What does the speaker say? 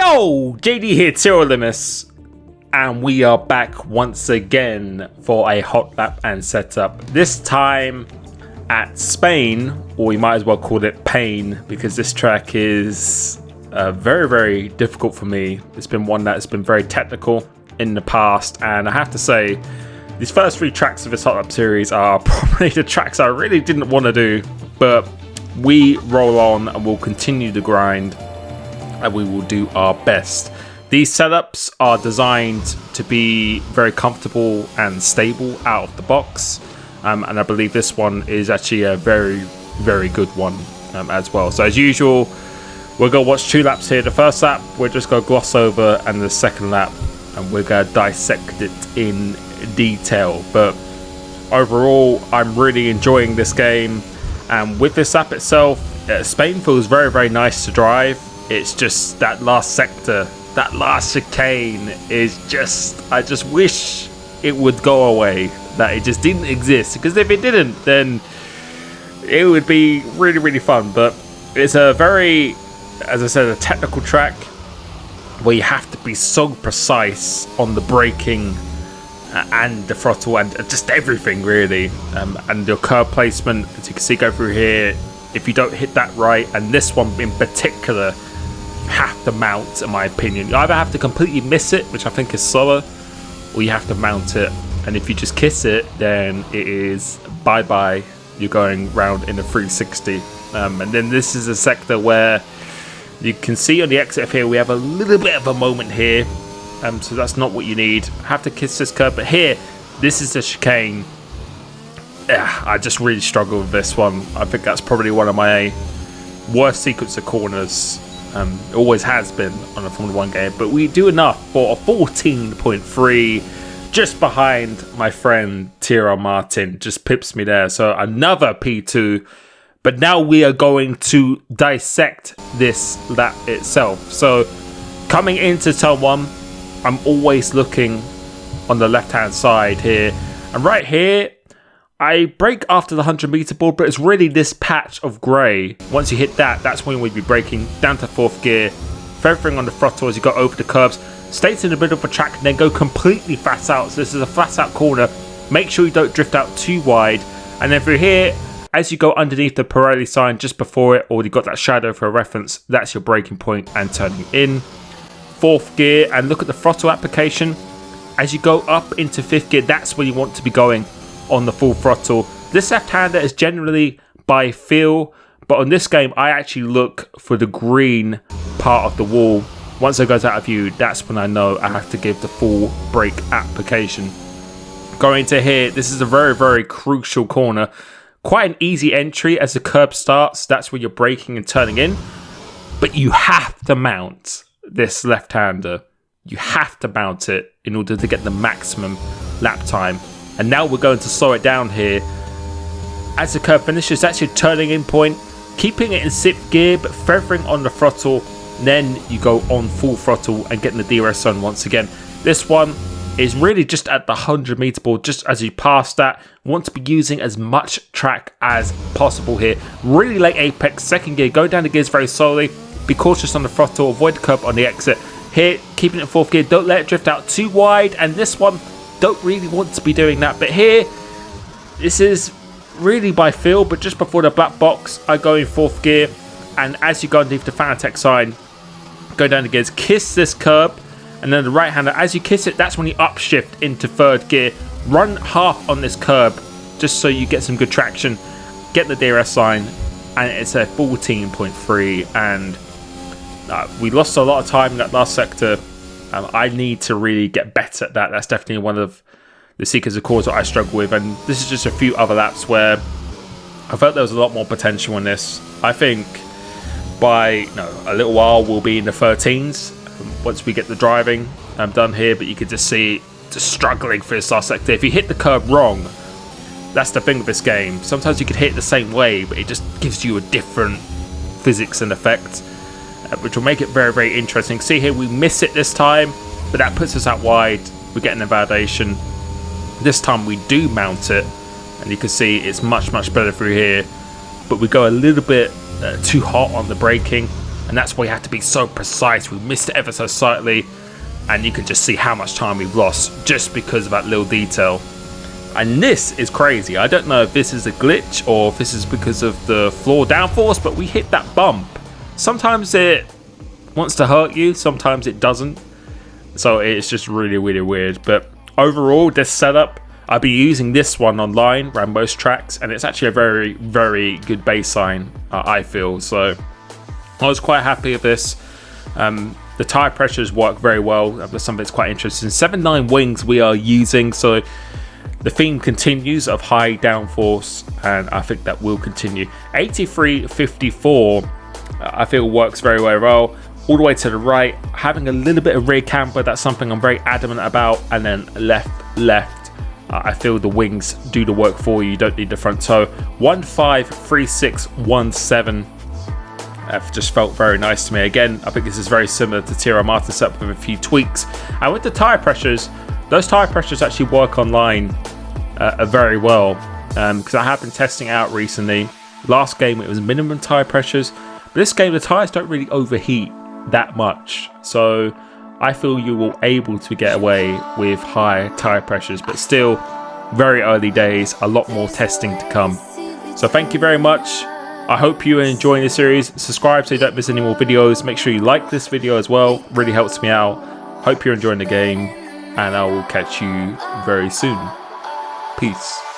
Yo, JD here, Limitless, and we are back once again for a Hotlap and setup. This time at Spain, or we might as well call it Pain, because this track is very, very difficult for me. It's been one that's been very technical in the past, and I have to say, these first three tracks of this Hotlap series are probably the tracks I really didn't want to do, but we roll on and we'll continue to grind. And we will do our best. These setups are designed to be very comfortable and stable out of the box, and I believe this one is actually a very, very good one as well. So as usual, we're going to watch two laps here. The first lap we're just going to gloss over, and the second lap and we're going to dissect it in detail. But overall, I'm really enjoying this game, and with this lap itself, Spain feels very, very nice to drive. It's just that last sector, that last chicane is just, I just wish it would go away, that it just didn't exist, because if it didn't, then it would be really, really fun. But it's a very, as I said, a technical track where you have to be so precise on the braking and the throttle and just everything really, and your curb placement, as you can see go through here. If you don't hit that right, and this one in particular, have to mount, in my opinion. You either have to completely miss it, which I think is slower, or you have to mount it, and if you just kiss it, then it is bye-bye. You're going round in a 360. And then this is a sector where you can see on the exit here we have a little bit of a moment here, so that's not what you need. Have to kiss this curb, but here, this is the chicane. I just really struggle with this one. I think that's probably one of my worst sequence of corners. It always has been on a Formula 1 game, but we do enough for a 14.3, just behind my friend Tyrrell Martin, just pips me there. So another P2, but now we are going to dissect this lap itself. So coming into turn one, I'm always looking on the left-hand side here, and right here, I brake after the 100-meter board, but it's really this patch of grey. Once you hit that, that's when we'd be braking down to fourth gear, feathering on the throttle as you go over the curbs, stays in the middle of a track, and then go completely flat out. So this is a flat out corner. Make sure you don't drift out too wide. And then through here, as you go underneath the Pirelli sign just before it, or you got that shadow for a reference, that's your braking point and turning in. Fourth gear, and look at the throttle application. As you go up into fifth gear, that's where you want to be going on the full throttle. This left-hander is generally by feel, but on this game I actually look for the green part of the wall. Once it goes out of view, that's when I know I have to give the full brake application. Going to here, this is a very, very crucial corner. Quite an easy entry as the curb starts. That's where you're braking and turning in, but you have to mount this left-hander. You have to mount it in order to get the maximum lap time. And now we're going to slow it down here. As the curve finishes, that's your turning in point. Keeping it in sixth gear, but feathering on the throttle. Then you go on full throttle and getting the DRS on once again. This one is really just at the 100-meter board. Just as you pass that, want to be using as much track as possible here. Really late apex, second gear. Go down the gears very slowly. Be cautious on the throttle. Avoid the curb on the exit. Here, keeping it in fourth gear. Don't let it drift out too wide. And this one, don't really want to be doing that, but here this is really by feel, but just before the black box I go in fourth gear, and as you go underneath the Fanatec sign, go down the gears, kiss this curb, and then the right hander, as you kiss it, that's when you upshift into third gear, run half on this curb just so you get some good traction, get the DRS sign, and it's a 14.3. And we lost a lot of time in that last sector. I need to really get better at that. That's definitely one of the seekers of cause that I struggle with. And this is just a few other laps where I felt there was a lot more potential in this. I think by a little while we'll be in the 13s once we get the driving done here. But you can just see just struggling for this last sector. If you hit the curb wrong, that's the thing with this game. Sometimes you could hit it the same way, but it just gives you a different physics and effect, which will make it very, very interesting. See here, we miss it this time, but that puts us out wide. We're getting a validation. This time we do mount it, and you can see it's much, much better through here. But we go a little bit too hot on the braking. and that's why you have to be so precise. We missed it ever so slightly, and you can just see how much time we've lost just because of that little detail. And this is crazy. I don't know if this is a glitch or if this is because of the floor downforce, but we hit that bump. Sometimes it wants to hurt you, sometimes it doesn't. So it's just really, really weird. But overall, this setup, I'll be using this one online around most tracks, and it's actually a very, very good baseline, I feel. So I was quite happy with this. The tire pressures work very well. That's something that's quite interesting. 7.9 wings we are using, so the theme continues of high downforce, and I think that will continue. 83.54, I feel works very, very well. All the way to the right, having a little bit of rear camber, that's something I'm very adamant about. And then left, I feel the wings do the work for you. You don't need the front toe. 153617. Just felt very nice to me. Again, I think this is very similar to Tiro Martin's setup with a few tweaks. And with the tire pressures, those tire pressures actually work online very well, because I have been testing out recently. Last game it was minimum tire pressures, but this game the tires don't really overheat that much, so I feel you will able to get away with high tire pressures, but still very early days, a lot more testing to come. So thank you very much. I hope you are enjoying this series. Subscribe so you don't miss any more videos. Make sure you like this video as well, really helps me out. Hope you're enjoying the game, and I will catch you very soon. Peace.